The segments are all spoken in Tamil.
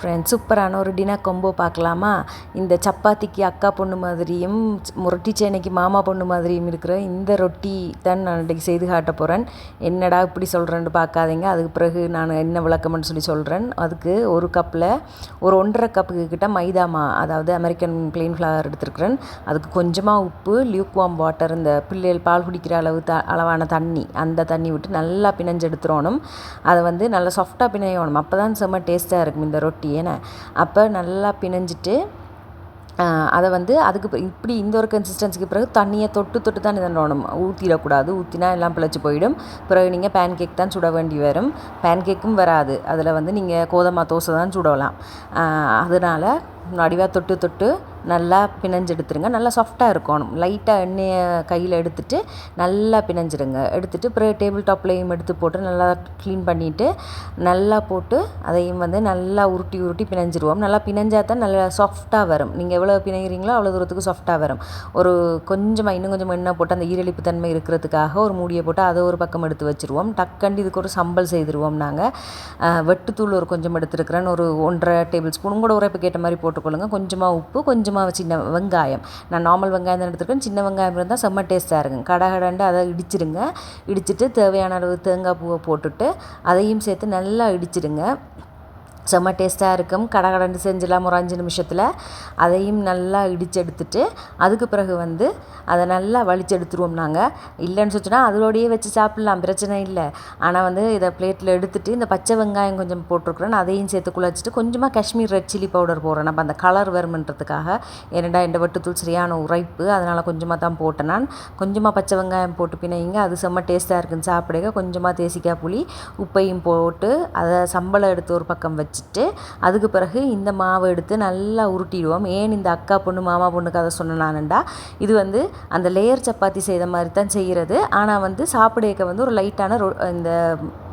ஃப்ரெண்ட்ஸ், சூப்பரான ஒரு டின்னர் கொம்போ பார்க்கலாமா? இந்த சப்பாத்திக்கு அக்கா பொண்ணு மாதிரியும் ரொட்டி சேனைக்கு மாமா பொண்ணு மாதிரியும் இருக்கிற இந்த ரொட்டி தான் நான் இன்றைக்கி செய்து காட்ட போகிறேன். என்னடா இப்படி சொல்கிறேன்னு பார்க்காதீங்க. அதுக்கு பிறகு நான் என்ன விளக்கம்னு சொல்கிறேன். அதுக்கு ஒரு கப்பில் ஒரு 1.5 கப்புக்கு கிட்ட மைதாமா, அதாவது அமெரிக்கன் பிளெயின் ஃப்ளவர் எடுத்துருக்குறேன். அதுக்கு கொஞ்சமாக உப்பு, லியூக்வார்ம் வாட்டர், இந்த பிள்ளைகள் பால் குடிக்கிற அளவான தண்ணி, அந்த தண்ணி விட்டு நல்லா பிணைஞ்சு எடுத்துடணும். அதை நல்லா சாஃப்டாக பிணையணும். அப்போ தான் செம்ம டேஸ்ட்டாக இருக்கும் இந்த ரொட்டி. ஏன்னா அப்போ நல்லா பிணைஞ்சிட்டு அதை அதுக்கு இப்படி இந்த ஒரு கன்சிஸ்டன்சிக்கு பிறகு தண்ணியை தொட்டு தான் இதனோணும். ஊற்றிடக்கூடாது. ஊற்றினா எல்லாம் பிழைச்சி போயிடும். பிறகு நீங்கள் பேன் கேக் தான் சுட வேண்டி வரும். பேன் கேக்கும் வராது. அதில் நீங்கள் கோதுமை தோசை தான் சுடலாம். அதனால் நடுவாக தொட்டு நல்லா பிணைஞ்சு எடுத்துருங்க. நல்லா சாஃப்டாக இருக்கணும். லைட்டாக எண்ணெயை கையில் எடுத்துகிட்டு நல்லா பிணைஞ்சிடுங்க. எடுத்துகிட்டு பிறகு டேபிள் டாப்லேயும் எடுத்து போட்டு நல்லா க்ளீன் பண்ணிவிட்டு நல்லா போட்டு அதையும் நல்லா உருட்டி பிணைஞ்சிடுவோம். நல்லா பிணைஞ்சால் தான் நல்லா சாஃப்டாக வரும். நீங்கள் எவ்வளோ பிணைகிறீங்களோ அவ்வளோ தூரத்துக்கு சாஃப்டாக வரும். இன்னும் கொஞ்சம் எண்ணெய் போட்டு அந்த ஈரலிப்பு தன்மை இருக்கிறதுக்காக ஒரு மூடியை போட்டு அதை ஒரு பக்கம் எடுத்து வச்சுருவோம். டக்கண்டு இதுக்கு ஒரு சம்பல் செய்திருவோம். நாங்கள் வெட்டுத்தூள் ஒரு கொஞ்சம் எடுத்துருக்கிறேன். ஒரு 1.5 டேபிள் ஸ்பூன் உங்களோட உரைப்பு கேட்ட மாதிரி போட்டுக்கொள்ளுங்க. கொஞ்சமாக உப்பு, கொஞ்சமாக சின்ன வெங்காயம். நான் நார்மல் வெங்காயம் தான் எடுத்துருக்கேன். சின்ன வெங்காயம் இருந்தால் செம்ம டேஸ்ட்டாக இருக்கும். கடகடண்டு அதை இடிச்சிட்டு தேவையான அளவு தேங்காய் பூவை போட்டுட்டு அதையும் சேர்த்து நல்லா இடிச்சிடுங்க. செம்ம டேஸ்ட்டாக இருக்கும். கடகடண்டு செஞ்சிடலாம் ஒரு 5 நிமிஷத்தில். அதையும் நல்லா இடித்து எடுத்துட்டு அதுக்கு பிறகு அதை நல்லா வலிச்சு எடுத்துருவோம். நாங்கள் இல்லைன்னு சொன்னால் அதோடையே வச்சு சாப்பிட்லாம், பிரச்சனை இல்லை. ஆனால் இதை பிளேட்டில் எடுத்துகிட்டு இந்த பச்சை வெங்காயம் கொஞ்சம் போட்டிருக்குறேன். அதையும் சேர்த்து குழச்சிட்டு கொஞ்சமாக காஷ்மீர் ரெட் சில்லி பவுடர் போடுறேன். நம்ம அந்த கலர் வருமன்றதுக்காக. ஏனடா இந்த வெட்டுத்தூள் சரியான உரைப்பு, அதனால் கொஞ்சமாக தான் போட்டேன். நான் கொஞ்சமாக பச்சை வெங்காயம் போட்டு பிணைங்க. அது செம்ம டேஸ்ட்டாக இருக்குன்னு சாப்பிடுங்க. கொஞ்சமாக தேசிக்காய் புளி உப்பையும் போட்டு அதை சம்பளம் எடுத்து ஒரு பக்கம் வச்சுட்டு அதுக்கு பிறகு இந்த மாவை எடுத்து நல்லா உருட்டிடுவோம். ஏன் இந்த அக்கா பொண்ணு மாமா பொண்ணுக்கு அதை சொன்னான்டா, இது அந்த லேயர் சப்பாத்தி செய்த மாதிரி தான் செய்கிறது. ஆனால் சாப்பிடக்க ஒரு லைட்டான இந்த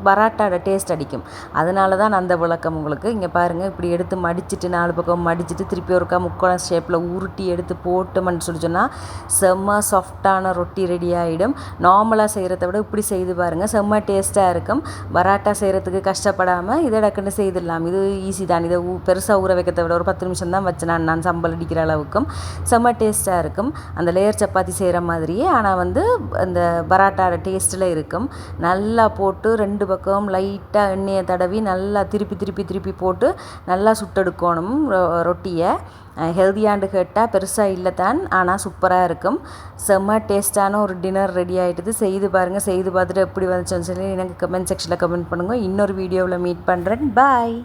பராட்டாவோட டேஸ்ட் அடிக்கும். அதனால தான் அந்த விளக்கம் உங்களுக்கு. இங்கே பாருங்கள், இப்படி எடுத்து மடிச்சுட்டு 4 பக்கம் மடிச்சுட்டு திருப்பி ஒருக்கா முக்கோண ஷேப்பில் உருட்டி எடுத்து போட்டோம்னு சொன்னால் செம்ம சாஃப்டான ரொட்டி ரெடி ஆகிடும். நார்மலாக செய்கிறத விட இப்படி செய்து பாருங்கள், செம்ம டேஸ்ட்டாக இருக்கும். பராட்டா செய்கிறதுக்கு கஷ்டப்படாமல் இதை டக்குன்னு செய்திடலாம். இது ஈஸி தான். இதை பெருசாக ஊற வைக்கிறத விட ஒரு 10 நிமிஷம் தான் வச்சு நான் சம்பல் அடிக்கிற அளவுக்கும் செம்ம டேஸ்ட்டாக இருக்கும். அந்த லேயர் சப்பாத்தி செய்கிற மாதிரியே, ஆனால் அந்த பராட்டாவோட டேஸ்ட்டில் இருக்கும். நல்லா போட்டு 2 பக்கம் லைட்டாக எண்ணெயை தடவி நல்லா திருப்பி போட்டு நல்லா சுட்டெடுக்கணும் ரொட்டியை. ஹெல்தியாண்டு கேட்டால் பெருசாக இல்லை தான், ஆனால் சூப்பராக இருக்கும். செம்ம டேஸ்ட்டான ஒரு டின்னர் ரெடி ஆகிட்டுது. செய்து பாருங்கள். செய்து பார்த்துட்டு எப்படி வந்துச்சுன்னு சொல்லி எனக்கு கமெண்ட் செக்ஷனில் கமெண்ட் பண்ணுங்கள். இன்னொரு வீடியோவில் மீட் பண்ணுறேன். பாய்.